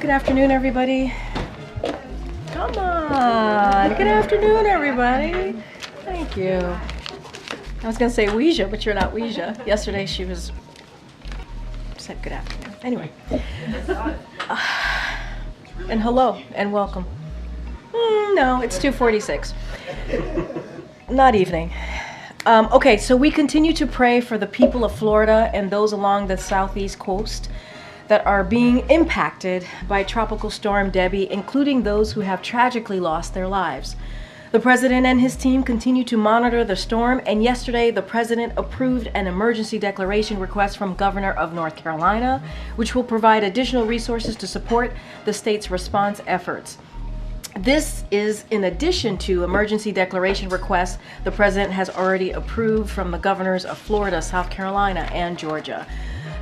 Good afternoon, everybody. Come on. Good afternoon, everybody. Thank you. I was going to say Ouija, but you're not Ouija. Yesterday she said good afternoon. Anyway. And hello and welcome. No, it's 2:46. Not evening. Okay, so we continue to pray for the people of Florida and those along the southeast coast that are being impacted by Tropical Storm Debbie, including those who have tragically lost their lives. The president and his team continue to monitor the storm, and yesterday the president approved an emergency declaration request from Governor of North Carolina, which will provide additional resources to support the state's response efforts. This is in addition to emergency declaration requests the president has already approved from the governors of Florida, South Carolina, and Georgia.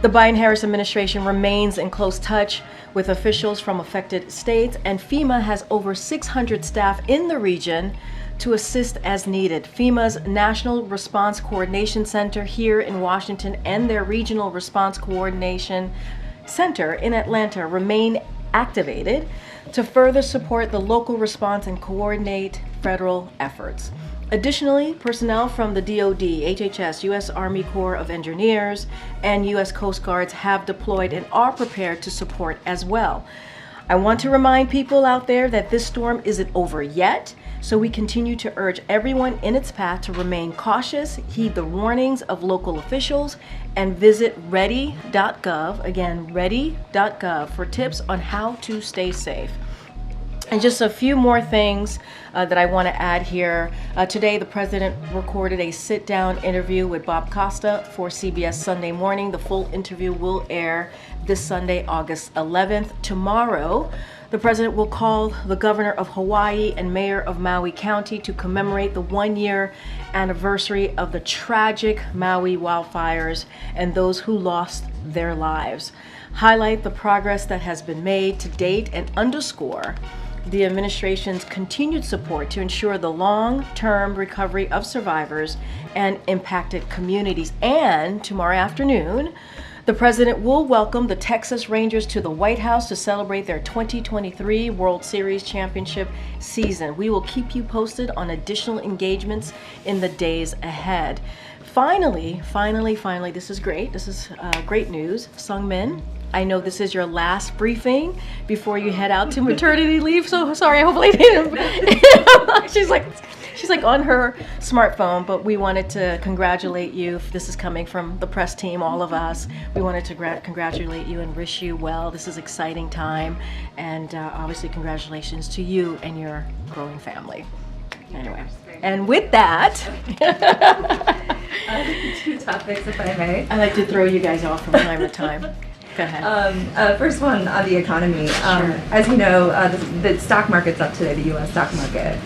The Biden-Harris administration remains in close touch with officials from affected states, and FEMA has over 600 staff in the region to assist as needed. FEMA's National Response Coordination Center here in Washington and their Regional Response Coordination Center in Atlanta remain activated to further support the local response and coordinate federal efforts. Additionally, personnel from the DoD, HHS, U.S. Army Corps of Engineers, and U.S. Coast Guards have deployed and are prepared to support as well. I want to remind people out there that this storm isn't over yet, so we continue to urge everyone in its path to remain cautious, heed the warnings of local officials, and visit ready.gov, again, ready.gov, for tips on how to stay safe. And just a few more things that I want to add here. Today, the president recorded a sit-down interview with Bob Costa for CBS Sunday Morning. The full interview will air this Sunday, August 11th. Tomorrow, the president will call the governor of Hawaii and mayor of Maui County to commemorate the one-year anniversary of the tragic Maui wildfires and those who lost their lives. Highlight the progress that has been made to date and underscore the administration's continued support to ensure the long-term recovery of survivors and impacted communities. And tomorrow afternoon, the president will welcome the Texas Rangers to the White House to celebrate their 2023 World Series championship season. We will keep you posted on additional engagements in the days ahead. Finally, this is great. This is great news. Sungmin, I know this is your last briefing before you head out to maternity leave, so sorry, hopefully didn't. She's like on her smartphone, but we wanted to congratulate you. This is coming from the press team, all of us. We wanted to congratulate you and wish you well. This is an exciting time, and obviously congratulations to you and your growing family. Anyway, and with that, two topics, if I may. I like to throw you guys off from time to time. Go ahead. First one on the economy. As you know, the stock market's up today, the U.S. stock market.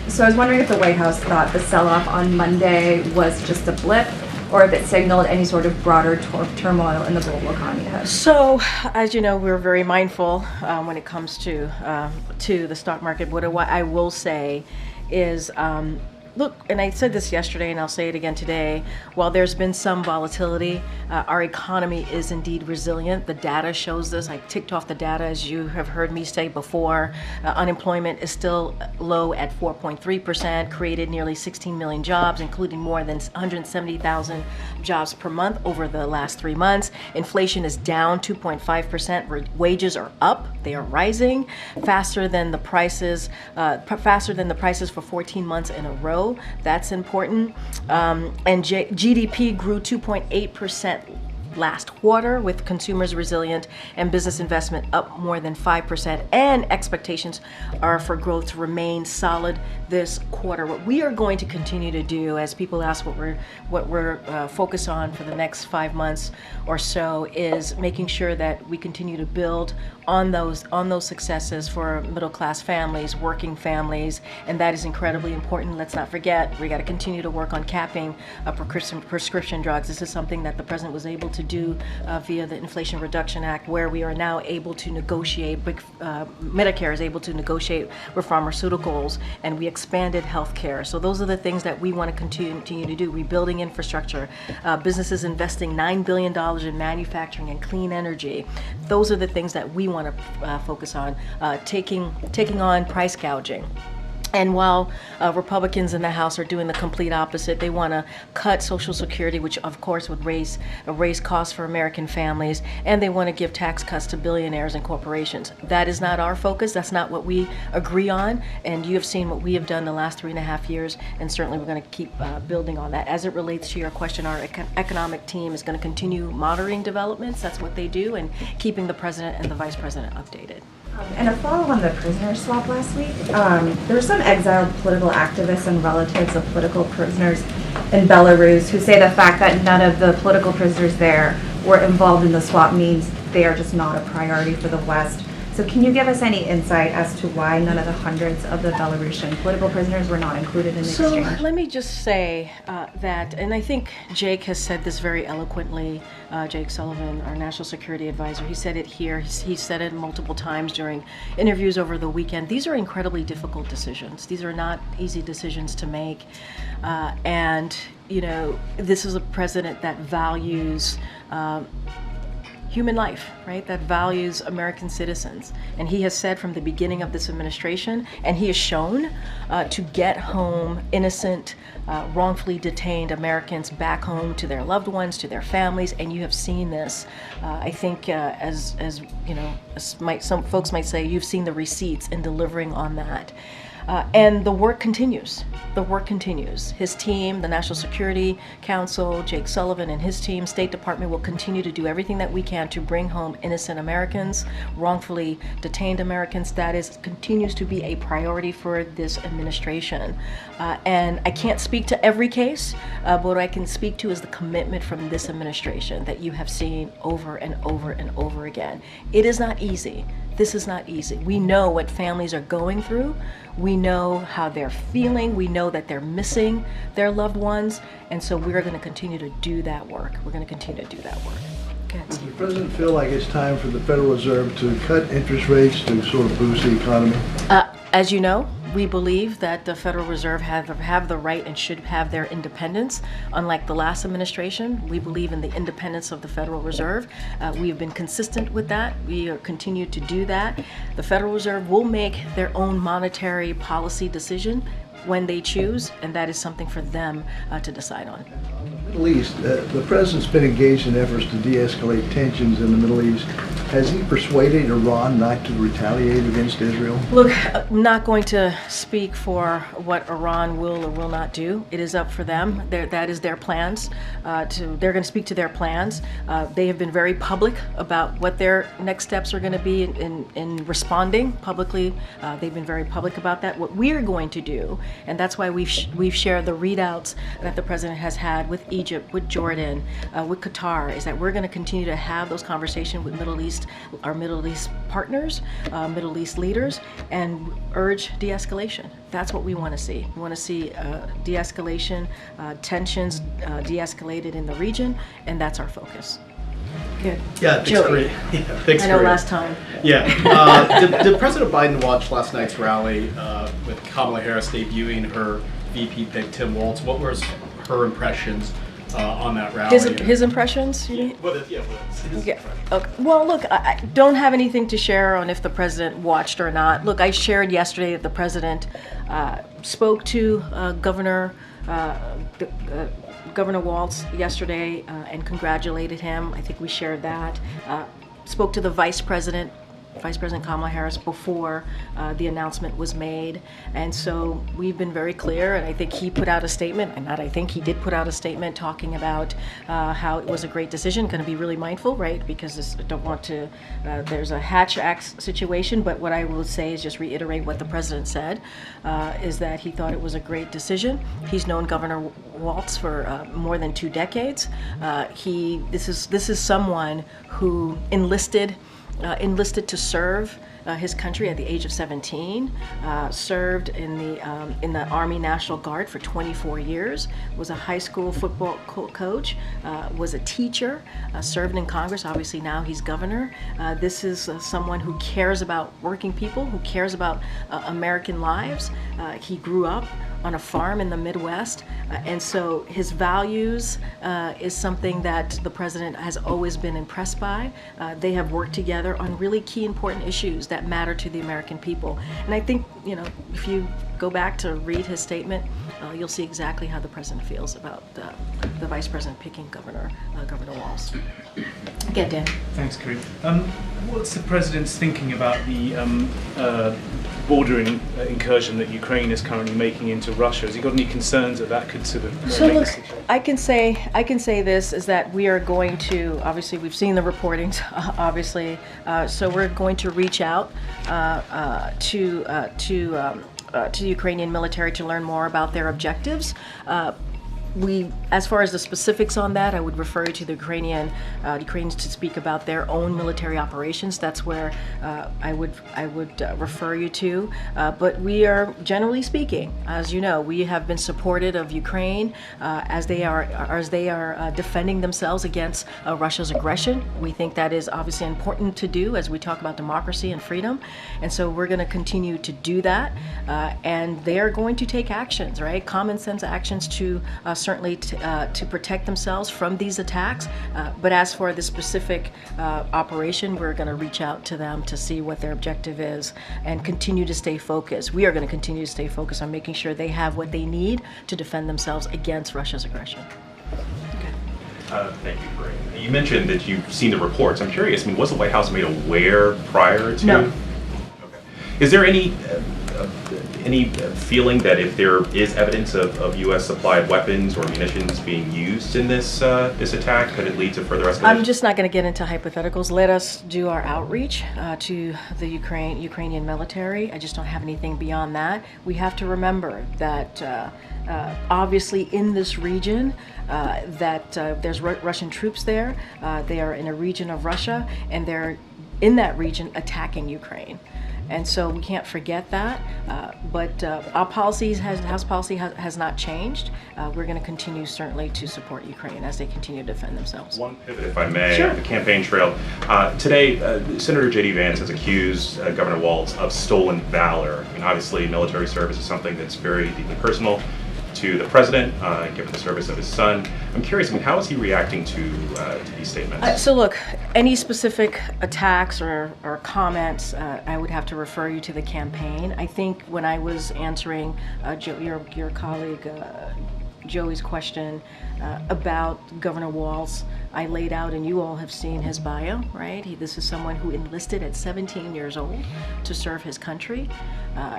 So I was wondering if the White House thought the sell-off on Monday was just a blip, or if it signaled any sort of broader turmoil in the global economy. So, as you know, we're very mindful when it comes to the stock market. What I will say is, look, and I said this yesterday and I'll say it again today, while there's been some volatility, our economy is indeed resilient. The data shows this. I ticked off the data, as you have heard me say before. Unemployment is still low at 4.3%, created nearly 16 million jobs, including more than 170,000 jobs per month over the last 3 months. Inflation is down 2.5%. Wages are up. They are rising faster than the prices for 14 months in a row. That's important. And GDP grew 2.8% last quarter, with consumers resilient and business investment up more than 5%, and expectations are for growth to remain solid this quarter. What we are going to continue to do, as people ask what we're focused on for the next 5 months or so, is making sure that we continue to build on those successes for middle-class families, working families, and that is incredibly important. Let's not forget, we got to continue to work on capping prescription drugs. This is something that the president was able to do via the Inflation Reduction Act, where we are now able to negotiate, Medicare is able to negotiate with pharmaceuticals, and we expanded health care. So those are the things that we want to continue to do. Rebuilding infrastructure, businesses investing $9 billion in manufacturing and clean energy. Those are the things that we want to focus on, taking on price gouging. And while Republicans in the House are doing the complete opposite, they want to cut Social Security, which of course would raise costs for American families, and they want to give tax cuts to billionaires and corporations. That is not our focus. That's not what we agree on. And you have seen what we have done the last 3.5 years, and certainly we're going to keep building on that. As it relates to your question, our economic team is going to continue monitoring developments. That's what they do, and keeping the president and the vice president updated. And a follow on the prisoner swap last week, there were some exiled political activists and relatives of political prisoners in Belarus who say the fact that none of the political prisoners there were involved in the swap means they are just not a priority for the West. So can you give us any insight as to why none of the hundreds of the Belarusian political prisoners were not included in the exchange? So let me just say that, and I think Jake has said this very eloquently, Jake Sullivan, our national security advisor, he said it here, he said it multiple times during interviews over the weekend. These are incredibly difficult decisions. These are not easy decisions to make. And, you know, this is a president that values human life, right? That values American citizens. And he has said from the beginning of this administration, and he has shown to get home innocent, wrongfully detained Americans back home to their loved ones, to their families. And you have seen this. I think, as you know, some folks might say, you've seen the receipts in delivering on that. And the work continues. The work continues. His team, the National Security Council, Jake Sullivan and his team, State Department, will continue to do everything that we can to bring home innocent Americans, wrongfully detained Americans. That continues to be a priority for this administration. And I can't speak to every case, but what I can speak to is the commitment from this administration that you have seen over and over and over again. It is not easy. This is not easy. We know what families are going through. We know how they're feeling. We know that they're missing their loved ones. And so we're going to continue to do that work. We're going to continue to do that work. Okay. Does the president feel like it's time for the Federal Reserve to cut interest rates to sort of boost the economy? As you know, we believe that the Federal Reserve have the right and should have their independence. Unlike the last administration, we believe in the independence of the Federal Reserve. We have been consistent with that. We continue to do that. The Federal Reserve will make their own monetary policy decision when they choose, and that is something for them to decide on. Middle East, the president's been engaged in efforts to de-escalate tensions in the Middle East. Has he persuaded Iran not to retaliate against Israel? Look, I'm not going to speak for what Iran will or will not do. It is up for them. That is their plans. They're going to speak to their plans. They have been very public about what their next steps are going to be in responding publicly. They've been very public about that. What we're going to do, and that's why we've shared the readouts that the president has had with Egypt, with Jordan, with Qatar, is that we're going to continue to have those conversations with our Middle East partners, Middle East leaders, and urge de-escalation. That's what we want to see. We want to see de-escalation, tensions de-escalated in the region, and that's our focus. Good. Yeah, thanks, Joey. Yeah, thanks, I know last time. Yeah. Did President Biden watch last night's rally with Kamala Harris debuting her VP pick, Tim Walz? What was her impressions on that rally? His impressions? You mean? His Yeah. Okay. Well, look, I don't have anything to share on if the president watched or not. Look, I shared yesterday that the president spoke to Governor Walz yesterday and congratulated him. I think we shared that. Spoke to the Vice President Kamala Harris before the announcement was made. And so we've been very clear, and I think he put out a statement, he did put out a statement talking about how it was a great decision, going to be really mindful, right? Because I don't want to, there's a Hatch Act situation, but what I will say is just reiterate what the president said, is that he thought it was a great decision. He's known Governor Walz for more than 2 decades. This is someone who enlisted to serve his country at the age of 17, served in the Army National Guard for 24 years, was a high school football coach, was a teacher, served in Congress. Obviously now he's governor. This is someone who cares about working people, who cares about American lives. He grew up on a farm in the Midwest, and so his values is something that the president has always been impressed by. They have worked together on really key important issues that matter to the American people. And I think, if you go back to read his statement, you'll see exactly how the president feels about the vice president picking Governor Walz. Get Dan. Thanks, Kareem. What's the president's thinking about the bordering incursion that Ukraine is currently making into Russia? Has he got any concerns that could sort of So make look, the situation? I can say this is that we are going to, obviously we've seen the reportings, obviously, so we're going to reach out to the Ukrainian military to learn more about their objectives. As far as the specifics on that, I would refer you to the Ukrainians to speak about their own military operations. That's where I would refer you to. But we are, generally speaking, as you know, we have been supportive of Ukraine as they are defending themselves against Russia's aggression. We think that is obviously important to do as we talk about democracy and freedom, and so we're going to continue to do that. And they are going to take actions, right? Common sense actions to certainly to protect themselves from these attacks. But as for the specific operation, we're going to reach out to them to see what their objective is and continue to stay focused. We are going to continue to stay focused on making sure they have what they need to defend themselves against Russia's aggression. Thank you, Corinne. You mentioned that you've seen the reports. I'm curious, was the White House made aware prior to? No. Okay. Is there any feeling that if there is evidence of U.S. supplied weapons or munitions being used in this attack, could it lead to further escalation? I'm just not going to get into hypotheticals. Let us do our outreach to the Ukrainian military. I just don't have anything beyond that. We have to remember that obviously in this region that there's Russian troops there. They are in a region of Russia, and they're in that region attacking Ukraine. And so we can't forget that, but our policies, House policy has not changed. We're going to continue certainly to support Ukraine as they continue to defend themselves. One pivot, if I may, Sure. the campaign trail. Today, Senator J.D. Vance has accused Governor Walz of stolen valor. Obviously, military service is something that's very deeply personal to the president, given the service of his son. I'm curious, how is he reacting to these statements? So look, any specific attacks or comments, I would have to refer you to the campaign. I think when I was answering your colleague Joey's question about Governor Walz, I laid out, and you all have seen his bio, right? This is someone who enlisted at 17 years old to serve his country.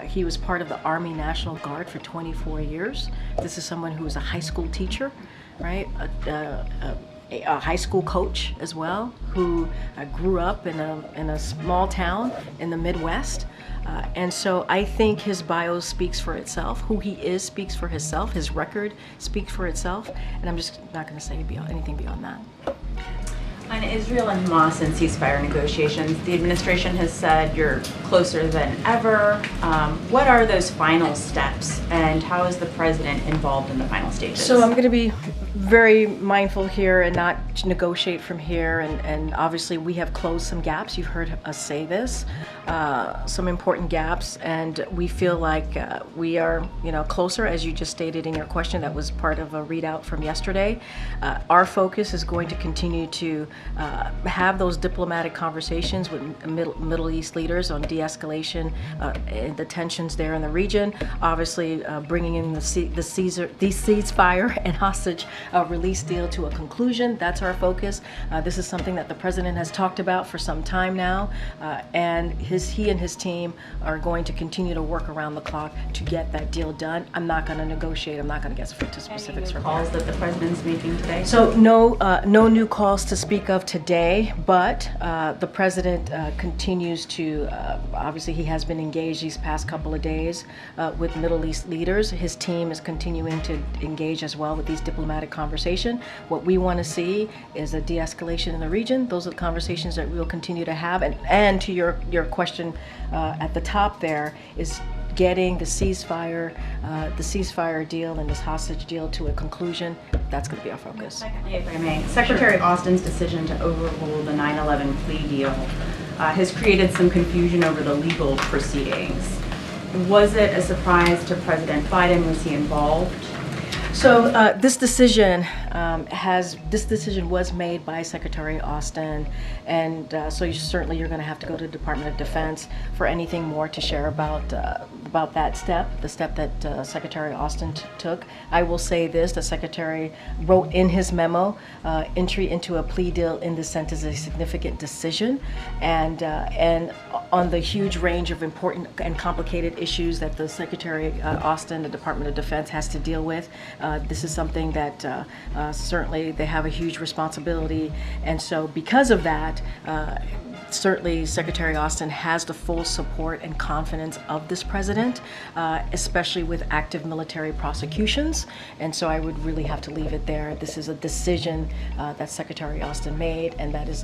He was part of the Army National Guard for 24 years. This is someone who was a high school teacher, right? A high school coach as well, who grew up in a small town in the Midwest. And so I think his bio speaks for itself. Who he is speaks for himself. His record speaks for itself. And I'm just not going to say anything beyond that. On Israel and Hamas and ceasefire negotiations, the administration has said you're closer than ever. What are those final steps, and how is the president involved in the final stages? So I'm going to be very mindful here and not negotiate from here. And obviously we have closed some gaps. You've heard us say this, some important gaps, and we feel like we are, closer, as you just stated in your question. That was part of a readout from yesterday. Our focus is going to continue to have those diplomatic conversations with Middle East leaders on de-escalation and the tensions there in the region. Obviously, bringing in the ceasefire and hostage release deal to a conclusion. That's our focus. This is something that the president has talked about for some time now, and he and his team are going to continue to work around the clock to get that deal done. I'm not going to negotiate. I'm not going to get into specifics. Any new calls that the president's making today? So no new calls to speak of today, but the president continues to, obviously he has been engaged these past couple of days with Middle East leaders. His team is continuing to engage as well with these diplomatic diplomatic conversation. What we want to see is a de-escalation in the region. Those are the conversations that we will continue to have. And to your question at the top there is getting the ceasefire deal and this hostage deal to a conclusion. That's going to be our focus. Secondly, if I may, Secretary Austin's decision to overrule the 9/11 plea deal has created some confusion over the legal proceedings. Was it a surprise to President Biden? Was he involved? So this decision was made by Secretary Austin, and so you're going to have to go to the Department of Defense for anything more to share about that step, the step that Secretary Austin took. I will say this: the Secretary wrote in his memo, entry into a plea deal in dissent is a significant decision, and on the huge range of important and complicated issues that the Secretary Austin, the Department of Defense, has to deal with. This is something that certainly they have a huge responsibility, and so because of that, certainly Secretary Austin has the full support and confidence of this president, especially with active military prosecutions, and so I would really have to leave it there. This is a decision that Secretary Austin made, and that is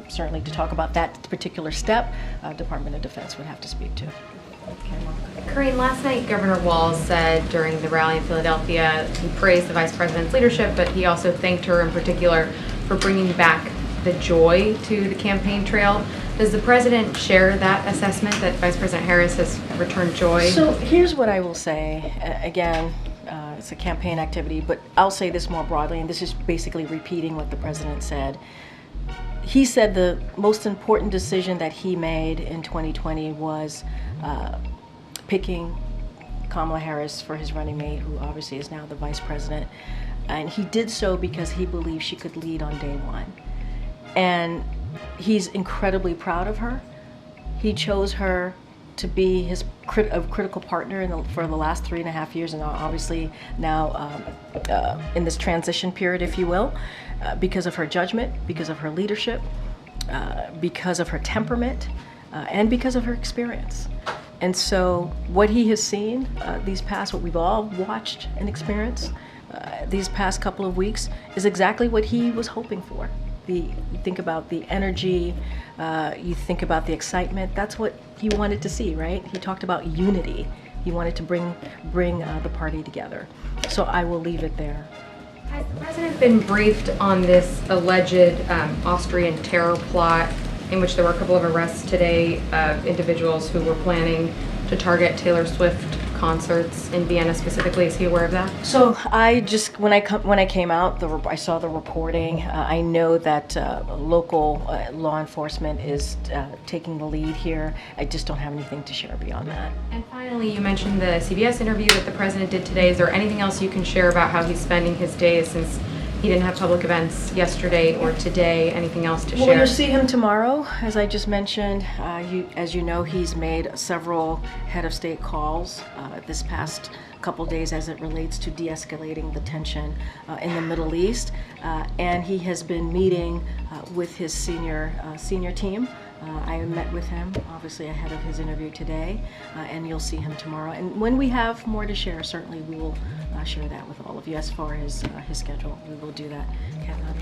certainly to talk about that particular step, Department of Defense would have to speak to. Karine, last night Governor Walz said during the rally in Philadelphia, he praised the Vice President's leadership, but he also thanked her in particular for bringing back the joy to the campaign trail. Does the President share that assessment that Vice President Harris has returned joy? So here's what I will say. Again, it's a campaign activity, but I'll say this more broadly, and this is basically repeating what the President said. He said the most important decision that he made in 2020 was picking Kamala Harris for his running mate, who obviously is now the Vice President. And he did so because he believed she could lead on day one. And he's incredibly proud of her. He chose her to be his critical partner for the last 3.5 years, and obviously now in this transition period, if you will, because of her judgment, because of her leadership, because of her temperament, and because of her experience. And so what he has seen what we've all watched and experienced these past couple of weeks is exactly what he was hoping for. You think about the energy, you think about the excitement. That's what he wanted to see, right? He talked about unity. He wanted to bring the party together. So I will leave it there. Has the President been briefed on this alleged Austrian terror plot in which there were a couple of arrests today of individuals who were planning to target Taylor Swift concerts in Vienna specifically? Is he aware of that? So I just, when I came out, I saw the reporting. I know that local law enforcement is taking the lead here. I just don't have anything to share beyond that. And finally, you mentioned the CBS interview that the President did today. Is there anything else you can share about how he's spending his days since he didn't have public events yesterday or today? Anything else to share? Well, you'll see him tomorrow, as I just mentioned. As you know, he's made several head of state calls this past couple days as it relates to de-escalating the tension in the Middle East, and he has been meeting with his senior team. I met with him, obviously, ahead of his interview today, and you'll see him tomorrow. And when we have more to share, certainly we will share that with all of you. As far as his schedule, we will do that. Kamala.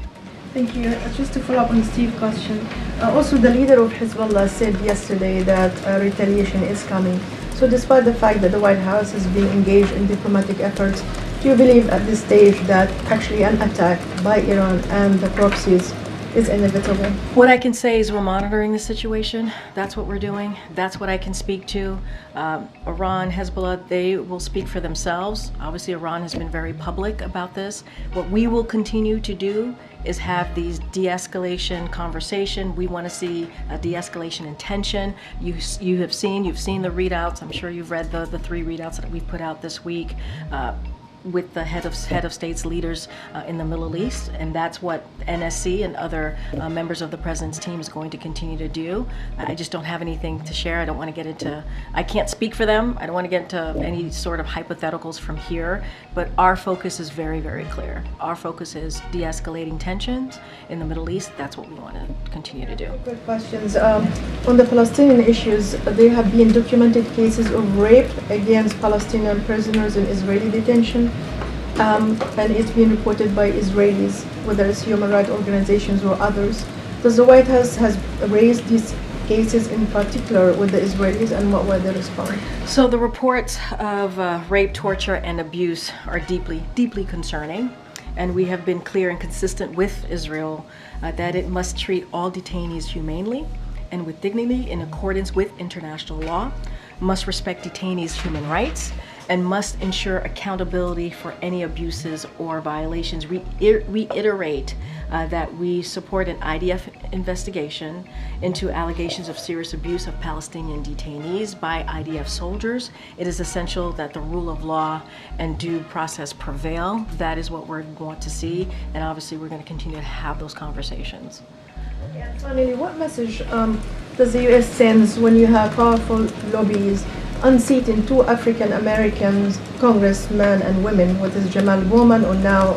Thank you. Just to follow up on Steve's question, also the leader of Hezbollah said yesterday that retaliation is coming. So despite the fact that the White House is being engaged in diplomatic efforts, do you believe at this stage that actually an attack by Iran and the proxies is inevitable? What I can say is we're monitoring the situation. That's what we're doing. That's what I can speak to. Iran, Hezbollah, they will speak for themselves. Obviously, Iran has been very public about this. What we will continue to do is have these de-escalation conversation. We want to see a de-escalation in tension. You've seen the readouts. I'm sure you've read the 3 readouts that we've put out this week. With the head of states leaders in the Middle East, and that's what NSC and other members of the president's team is going to continue to do. I just don't have anything to share. I don't want to get into, I can't speak for them. I don't want to get into any sort of hypotheticals from here, but our focus is very, very clear. Our focus is de-escalating tensions in the Middle East. That's what we want to continue to do. Good questions. On the Palestinian issues, there have been documented cases of rape against Palestinian prisoners in Israeli detention. and it's been reported by Israelis, whether it's human rights organizations or others. Does the White House has raised these cases in particular with the Israelis, and what were their response? So the reports of rape, torture, and abuse are deeply, deeply concerning. And we have been clear and consistent with Israel that it must treat all detainees humanely and with dignity in accordance with international law, must respect detainees' human rights, and must ensure accountability for any abuses or violations. Reiterate that we support an IDF investigation into allegations of serious abuse of Palestinian detainees by IDF soldiers. It is essential that the rule of law and due process prevail. That is what we want to see, and obviously we're going to continue to have those conversations. Finally, what message does the U.S. send when you have powerful lobbies unseating two African Americans, congressmen and women, what is Jamal Bowman or now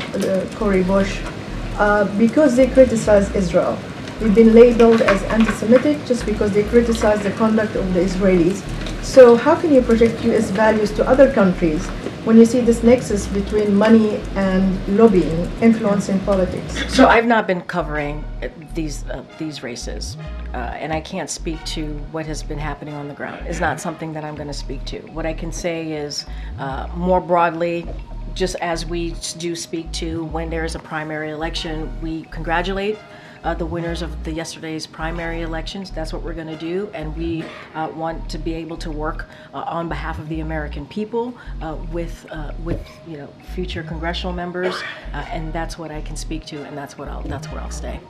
Cori Bush, because they criticize Israel? They've been labeled as anti-Semitic just because they criticize the conduct of the Israelis. So how can you project U.S. values to other countries when you see this nexus between money and lobbying influencing politics? So I've not been covering these races, and I can't speak to what has been happening on the ground. It's not something that I'm going to speak to. What I can say is, more broadly, just as we do speak to when there is a primary election, we congratulate the winners of the yesterday's primary elections. That's what we're going to do, and we want to be able to work on behalf of the American people with future congressional members, and that's what I can speak to, and that's where I'll stay.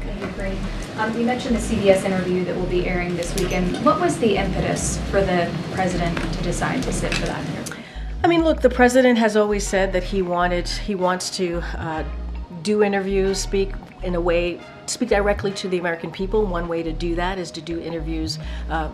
Thank you, Corinne. You mentioned the CBS interview that will be airing this weekend. What was the impetus for the president to decide to sit for that interview? I mean, look, the president has always said that he wants to do interviews, speak directly to the American people. One way to do that is to do interviews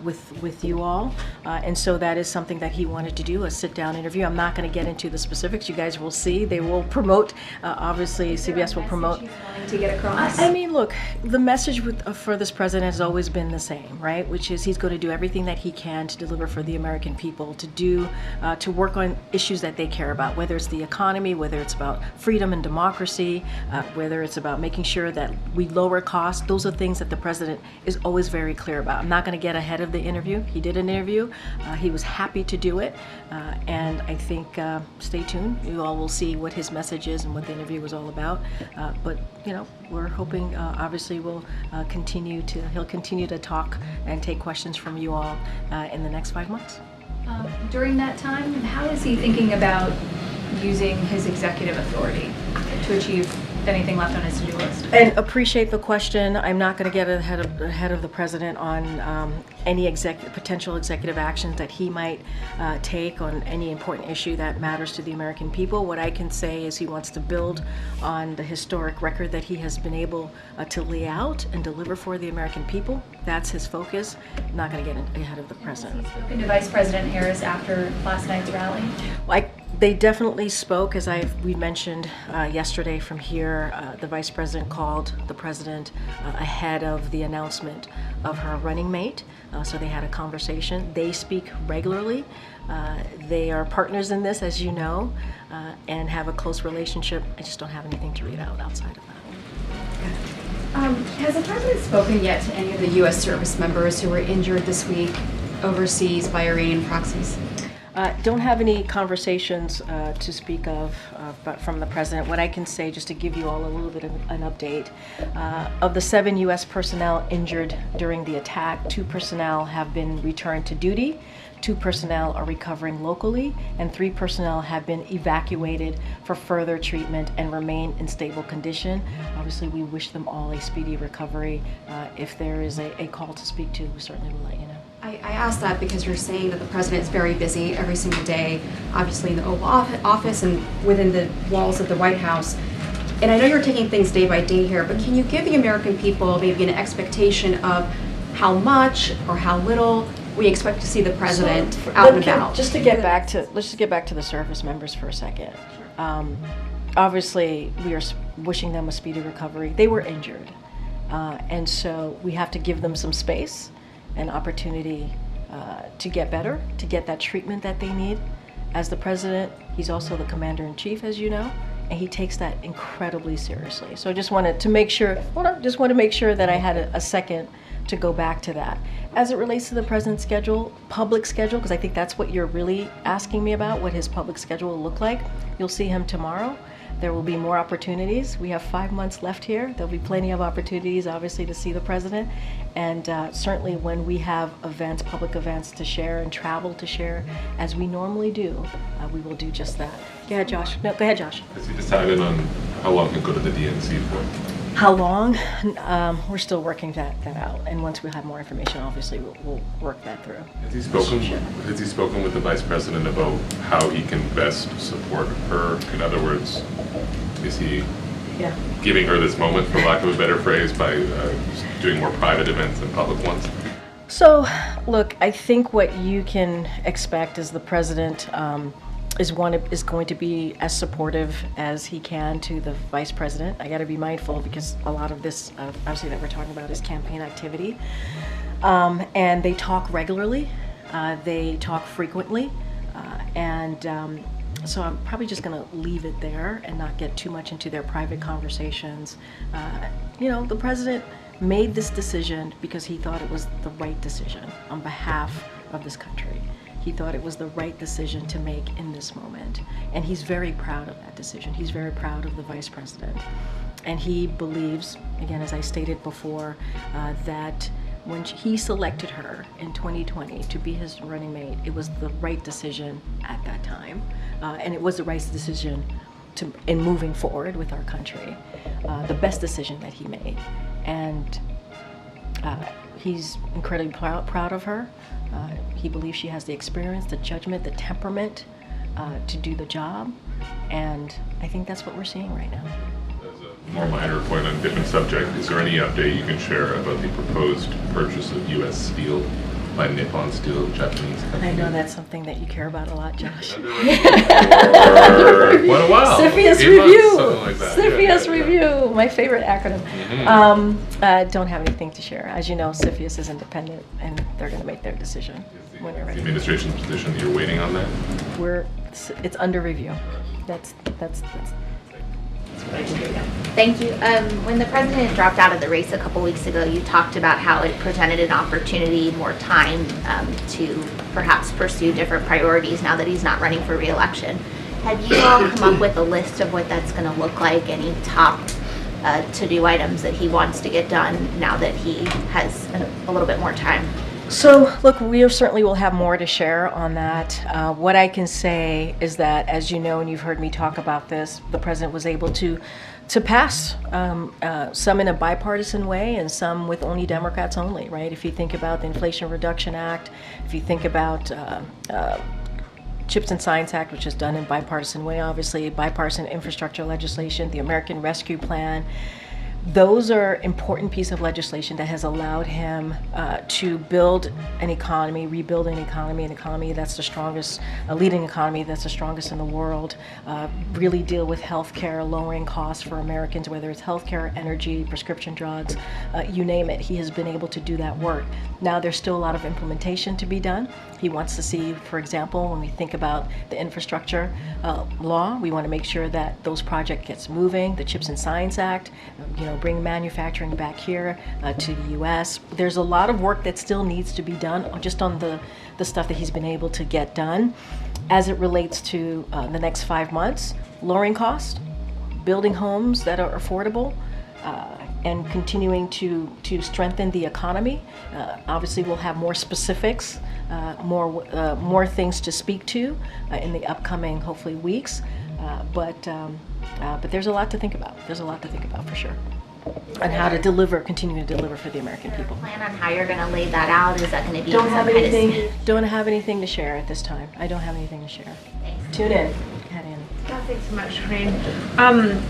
with you all. And so that is something that he wanted to do, a sit-down interview. I'm not going to get into the specifics. You guys will see. They will promote, obviously, CBS will promote. To get across? I mean, look, the message for this president has always been the same, right? Which is he's going to do everything that he can to deliver for the American people, to work on issues that they care about, whether it's the economy, whether it's about freedom and democracy, whether it's about making sure that we lower costs. Those are things that the president is always very clear about. I'm not going to get ahead of the interview. He did an interview. He was happy to do it. And I think, stay tuned. You all will see what his message is and what the interview was all about. But, we're hoping, obviously, he'll continue to talk and take questions from you all in the next 5 months. During that time, how is he thinking about using his executive authority to achieve anything left on his to-do list? And appreciate the question. I'm not going to get ahead of the president on any potential executive actions that he might take on any important issue that matters to the American people. What I can say is he wants to build on the historic record that he has been able to lay out and deliver for the American people. That's his focus. I'm not going to get ahead of the president. Has he spoken to Vice President Harris after last night's rally? They definitely spoke, as we mentioned yesterday from here. The vice president called the president ahead of the announcement of her running mate, so they had a conversation. They speak regularly. They are partners in this, as you know, and have a close relationship. I just don't have anything to read out outside of that. Has the president spoken yet to any of the U.S. service members who were injured this week overseas by Iranian proxies? Don't have any conversations to speak of but from the president. What I can say, just to give you all a little bit of an update, of the 7 U.S. personnel injured during the attack, 2 personnel have been returned to duty, 2 personnel are recovering locally, and 3 personnel have been evacuated for further treatment and remain in stable condition. Obviously, we wish them all a speedy recovery. If there is a call to speak to, we certainly will let you know. I asked that because you're saying that the president is very busy every single day, obviously in the Oval Office and within the walls of the White House. And I know you're taking things day by day here, but can you give the American people maybe an expectation of how much or how little we expect to see the president out and about? Let's just get back to the service members for a second. Obviously, we are wishing them a speedy recovery. They were injured, and so we have to give them some space, an opportunity to get better, to get that treatment that they need. As the president, he's also the commander-in-chief, as you know, and he takes that incredibly seriously. So I just wanted to make sure, that I had a second to go back to that. As it relates to the president's schedule, public schedule, because I think that's what you're really asking me about, what his public schedule will look like. You'll see him tomorrow. There will be more opportunities. We have 5 months left here. There'll be plenty of opportunities, obviously, to see the president. And certainly when we have events, public events to share and travel to share, as we normally do, we will do just that. Go ahead, Josh. No, go ahead, Josh. Has he decided on how long he'll go to the DNC for? How long? We're still working that out. And once we have more information, obviously, we'll work that through. Has he spoken with the vice president about how he can best support her? In other words, is he giving her this moment, for lack of a better phrase, by doing more private events than public ones? So, look, I think what you can expect is the president is going to be as supportive as he can to the vice president. I got to be mindful because a lot of this, obviously, that we're talking about is campaign activity, and they talk regularly, they talk frequently, and so I'm probably just going to leave it there and not get too much into their private conversations. The president made this decision because he thought it was the right decision on behalf of this country. He thought it was the right decision to make in this moment. And he's very proud of that decision. He's very proud of the vice president. And he believes, again, as I stated before, that when he selected her in 2020 to be his running mate, it was the right decision at that time. And it was the right decision in moving forward with our country. The best decision that he made. And he's incredibly proud of her. He believes she has the experience, the judgment, the temperament to do the job. And I think that's what we're seeing right now. As a more minor point on a different subject, is there any update you can share about the proposed purchase of U.S. steel by Nippon Steel, Japanese company? I know that's something that you care about a lot, Josh. For quite a while. CFIUS 8 review. months, something like that. CFIUS review, my favorite acronym. Don't have anything to share. As you know, CFIUS is independent, and they're going to make their decision when you're The ready. administration's position, you're waiting on that? It's under review. That's Thank you. When the president dropped out of the race a couple weeks ago, you talked about how it presented an opportunity, more time to perhaps pursue different priorities now that he's not running for re-election. Have you all come up with a list of what that's going to look like? Any top to-do items that he wants to get done now that he has a little bit more time? So, look, we certainly will have more to share on that. What I can say is that, as you know, and you've heard me talk about this, the president was able to pass some in a bipartisan way and some with only Democrats only, right? If you think about the Inflation Reduction Act, if you think about Chips and Science Act, which is done in bipartisan way, obviously, bipartisan infrastructure legislation, the American Rescue Plan. Those are important piece of legislation that has allowed him to build an economy, rebuild an economy that's the strongest, a leading economy that's the strongest in the world, really deal with healthcare, lowering costs for Americans, whether it's healthcare, energy, prescription drugs, you name it. He has been able to do that work. Now there's still a lot of implementation to be done. He wants to see, for example, when we think about the infrastructure law, we want to make sure that those projects gets moving. The Chips and Science Act, bring manufacturing back here to the U.S. There's a lot of work that still needs to be done just on the stuff that he's been able to get done. As it relates to the next 5 months, lowering costs, building homes that are affordable, and continuing to strengthen the economy. Obviously, we'll have more specifics, more things to speak to in the upcoming, hopefully, weeks. But there's a lot to think about. There's a lot to think about for sure. And how to continue to deliver for the American people. Plan on how you're going to lay that out? Is that going to be Don't have anything to share at this time. I don't have anything to share. Thanks. Tune in. Head in. Thanks so much, Corinne.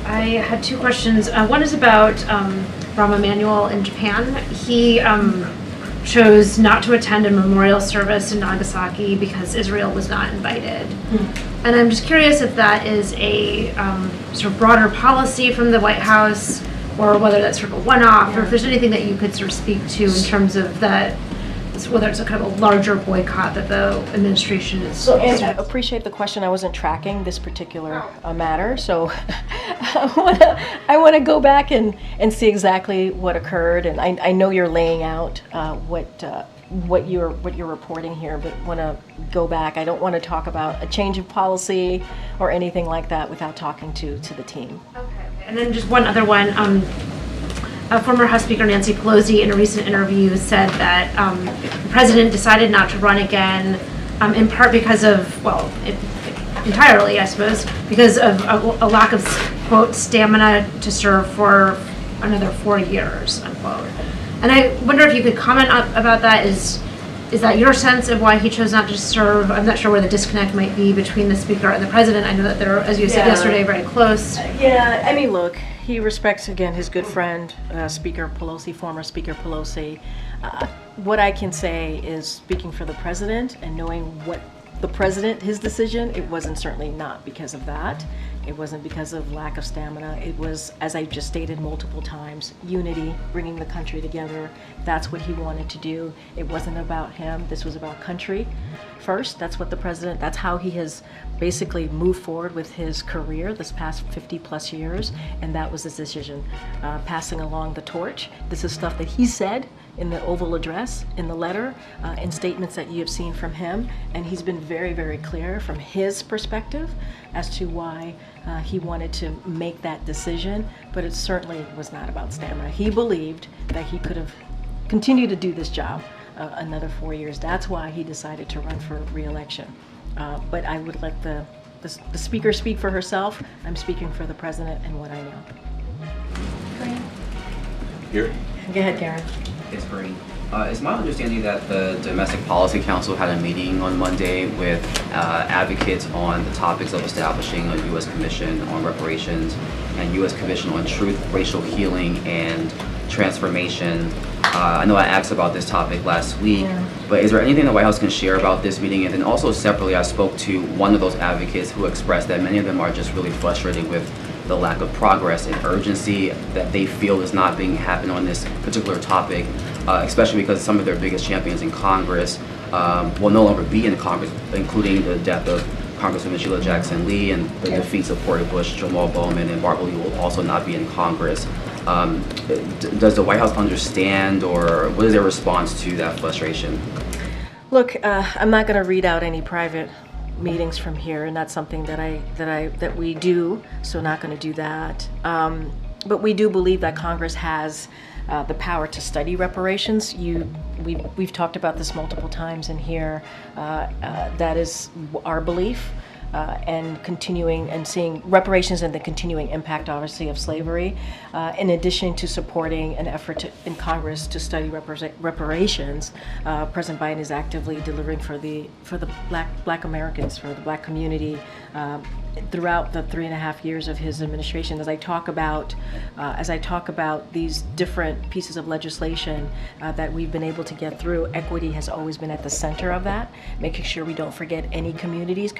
I had 2 questions. One is about Rahm Emanuel in Japan. He chose not to attend a memorial service in Nagasaki because Israel was not invited. And I'm just curious if that is a sort of broader policy from the White House, or whether that's sort of a one-off, or if there's anything that you could sort of speak to in terms of that whether it's a kind of a larger boycott that the administration is. So, and I appreciate the question. I wasn't tracking this particular matter, so I want to go back and see exactly what occurred. And I know you're laying out what you're reporting here, but want to go back. I don't want to talk about a change of policy or anything like that without talking to the team. Okay. And then just one other one. Former House Speaker Nancy Pelosi in a recent interview said that the president decided not to run again, in part because of, entirely, I suppose, because of a lack of, quote, stamina to serve for another 4 years, unquote. And I wonder if you could comment about that. Is that your sense of why he chose not to serve? I'm not sure where the disconnect might be between the speaker and the president. I know that they're, as you said yesterday, very close. Yeah, I mean, look, he respects, again, his good friend, Speaker Pelosi, former Speaker Pelosi. What I can say is, speaking for the president and knowing what the president, his decision, it wasn't certainly not because of that. It wasn't because of lack of stamina. It was, as I just stated multiple times, unity, bringing the country together. That's what he wanted to do. It wasn't about him. This was about country first. That's what the president, that's how he has basically moved forward with his career this past 50 plus years. And that was his decision, passing along the torch. This is stuff that he said in the Oval Address, in the letter, in statements that you have seen from him. And he's been very, very clear from his perspective as to why he wanted to make that decision, but it certainly was not about stamina. He believed that he could have continued to do this job another 4 years. That's why he decided to run for re-election. But I would let the speaker speak for herself. I'm speaking for the president and what I know. Here. Go ahead, Karen. It's Green. It's my understanding that the Domestic Policy Council had a meeting on Monday with advocates on the topics of establishing a U.S. Commission on Reparations and U.S. Commission on Truth, Racial Healing, and Transformation. I know I asked about this topic last week, but is there anything the White House can share about this meeting? And then also separately, I spoke to one of those advocates who expressed that many of them are just really frustrated with the lack of progress and urgency that they feel is not being happening on this particular topic, especially because some of their biggest champions in Congress will no longer be in Congress, including the death of Congresswoman Sheila Jackson Lee and the defeats of Cori Bush, Jamal Bowman, and Barbara Lee will also not be in Congress. Does the White House understand, or what is their response to that frustration? Look, I'm not going to read out any private meetings from here, and that's something that we do, so not going to do that. But we do believe that Congress has the power to study reparations. We've talked about this multiple times in here. That is our belief. And continuing and seeing reparations and the continuing impact, obviously, of slavery, in addition to supporting an effort in Congress to study reparations. President Biden is actively delivering for the Black Americans, for the Black community, throughout the 3.5 years of his administration. As I talk about these different pieces of legislation that we've been able to get through, equity has always been at the center of that, making sure we don't forget any communities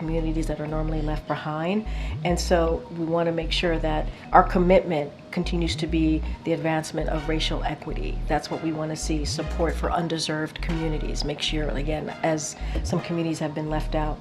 that are normally left behind. And so we want to make sure that our commitment continues to be the advancement of racial equity. That's what we want to see, support for undeserved communities. Make sure, again, as some communities have been left out,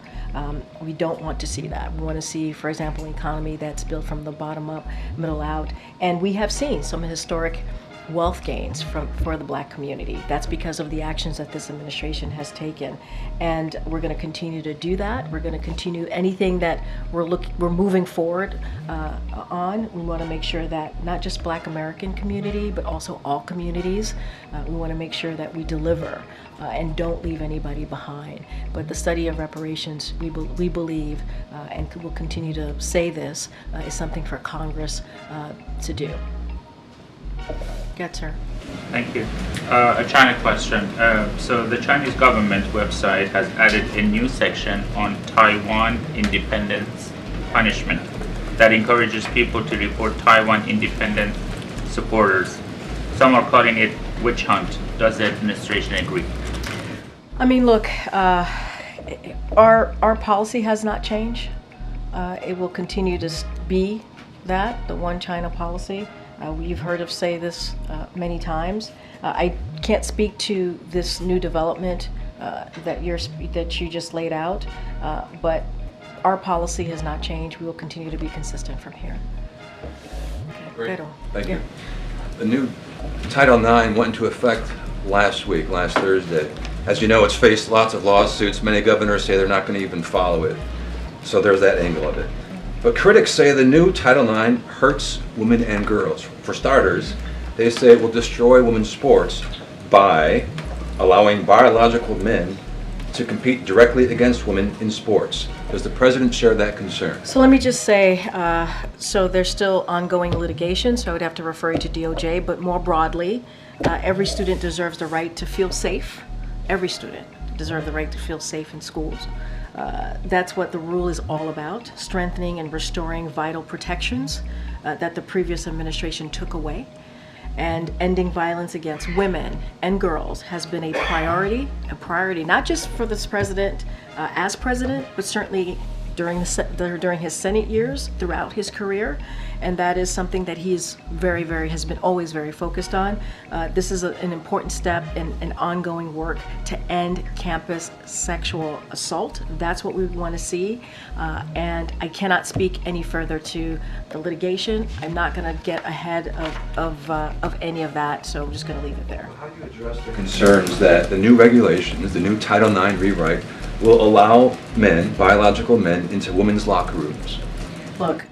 we don't want to see that. We want to see, for example, an economy that's built from the bottom up, middle out. And we have seen some historic wealth gains for the Black community. That's because of the actions that this administration has taken. And we're going to continue to do that. We're going to continue anything that we're moving forward on. We want to make sure that not just Black American community, but also all communities, we want to make sure that we deliver and don't leave anybody behind. But the study of reparations, we believe, and will continue to say this, is something for Congress to do. Good, sir. Thank you. A China question. So the Chinese government website has added a new section on Taiwan independence punishment that encourages people to report Taiwan independent supporters. Some are calling it witch hunt. Does the administration agree? I mean, look, our policy has not changed. It will continue to be that, the one China policy. You've heard us say this many times. I can't speak to this new development that you just laid out, but our policy has not changed. We will continue to be consistent from here. Great. Pedro. Thank Yeah. you. The new Title IX went into effect last Thursday. As you know, it's faced lots of lawsuits. Many governors say they're not going to even follow it. So there's that angle of it. But critics say the new Title IX hurts women and girls. For starters, they say it will destroy women's sports by allowing biological men to compete directly against women in sports. Does the president share that concern? So let me just say, so there's still ongoing litigation, so I would have to refer you to DOJ, but more broadly, every student deserves the right to feel safe. Every student deserves the right to feel safe in schools. That's what the rule is all about, strengthening and restoring vital protections that the previous administration took away. And ending violence against women and girls has been a priority not just for this president as president, but certainly during his Senate years, throughout his career, and that is something that he's has been always very focused on. This is an important step in an ongoing work to end campus sexual assault. That's what we want to see, and I cannot speak any further to the litigation. I'm not going to get ahead of any of that, so I'm just going to leave it there. How do you address the concerns that the new regulations, the new Title IX rewrite, will allow men, biological men, into women's locker rooms? Look,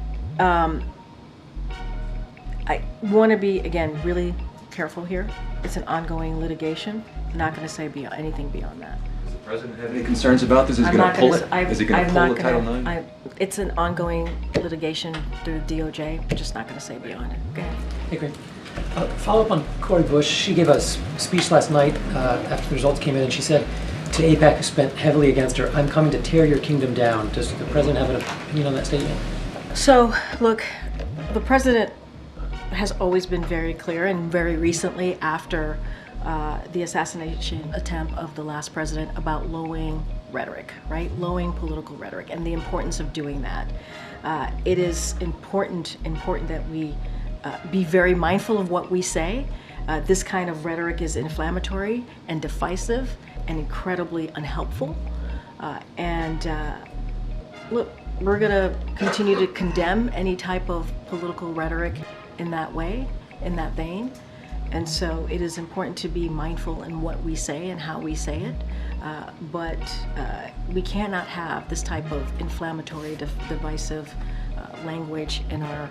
I want to be, again, really careful here. It's an ongoing litigation. I'm not going to say anything beyond that. Does the president have any concerns about this? Is he going to pull it? Is he going to pull the Title IX? It's an ongoing litigation through DOJ. I'm just not going to say beyond it. Go ahead. Hey, great. Follow up on Cori Bush. She gave a speech last night after the results came in, and she said to AIPAC, who spent heavily against her, "I'm coming to tear your kingdom down." Does the president have an opinion on that statement? So, look, the president has always been very clear, and very recently after the assassination attempt of the last president, about lowering rhetoric, right? Lowering political rhetoric, and the importance of doing that. It is important that we be very mindful of what we say. This kind of rhetoric is inflammatory and divisive and incredibly unhelpful. Look, we're going to continue to condemn any type of political rhetoric in that way, in that vein. And so it is important to be mindful in what we say and how we say it. But we cannot have this type of inflammatory, divisive language in our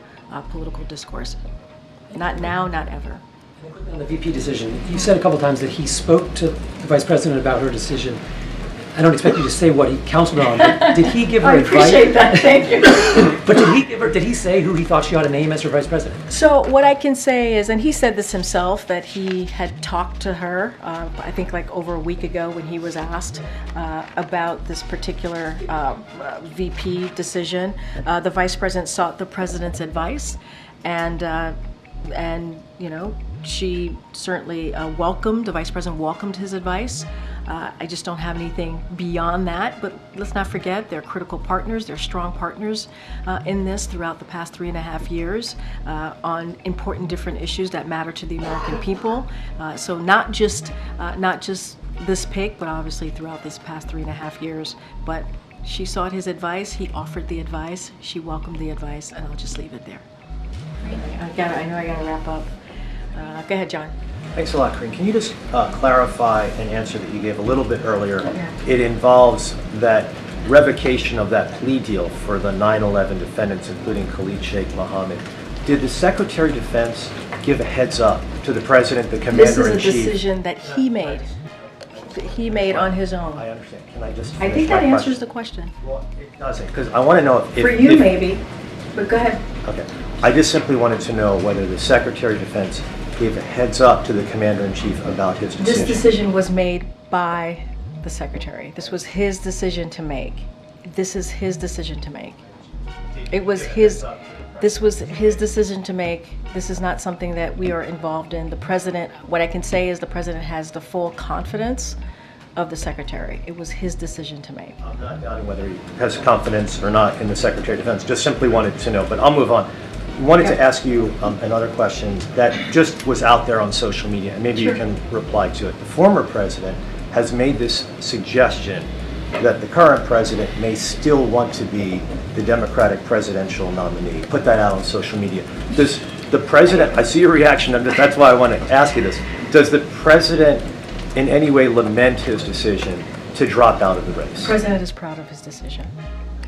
political discourse. Not now, not ever. On the VP decision, you said a couple times that he spoke to the vice president about her decision. I don't expect you to say what he counseled on, but did he give her advice? I appreciate that, thank you. But did he say who he thought she ought to name as her vice president? So what I can say is, and he said this himself, that he had talked to her, I think like over a week ago when he was asked about this particular VP decision. The vice president sought the president's advice, and you know, she certainly the vice president welcomed his advice. I just don't have anything beyond that, but let's not forget they're critical partners, they're strong partners in this throughout the past 3.5 years on important different issues that matter to the American people. So not just this pick, but obviously throughout this past 3.5 years. But she sought his advice, he offered the advice, she welcomed the advice, and I'll just leave it there. I know I gotta wrap up. Go ahead, John. Thanks a lot, Corinne. Can you just clarify an answer that you gave a little bit earlier? It involves that revocation of that plea deal for the 9/11 defendants, including Khalid Sheikh Mohammed. Did the Secretary of Defense give a heads up to the President, the Commander-in-Chief? This is a decision that he made. He made on his own. I understand. Can I just I think that answers the question. Well, it doesn't, because I want to know if... For you, maybe, but go ahead. Okay. I just simply wanted to know whether the Secretary of Defense gave a heads up to the Commander-in-Chief about his decision. This decision was made by the Secretary. This was his decision to make. This is his decision to make. This was his decision to make. This is not something that we are involved in. The President, what I can say is the President has the full confidence of the Secretary. It was his decision to make. I'm not doubting whether he has confidence or not in the Secretary of Defense. Just simply wanted to know, but I'll move on. wanted to ask you another question that just was out there on social media, and maybe you can reply to it. The former president has made this suggestion that the current president may still want to be the Democratic presidential nominee. Put that out on social media. Does the president, I see your reaction, that's why I want to ask you this. Does the president in any way lament his decision to drop out of the race? The president is proud of his decision.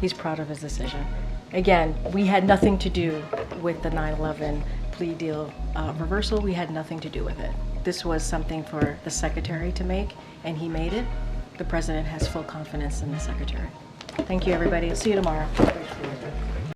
He's proud of his decision. Again, we had nothing to do with the 9/11 plea deal reversal. We had nothing to do with it. This was something for the secretary to make, and he made it. The president has full confidence in the secretary. Thank you, everybody. I'll see you tomorrow.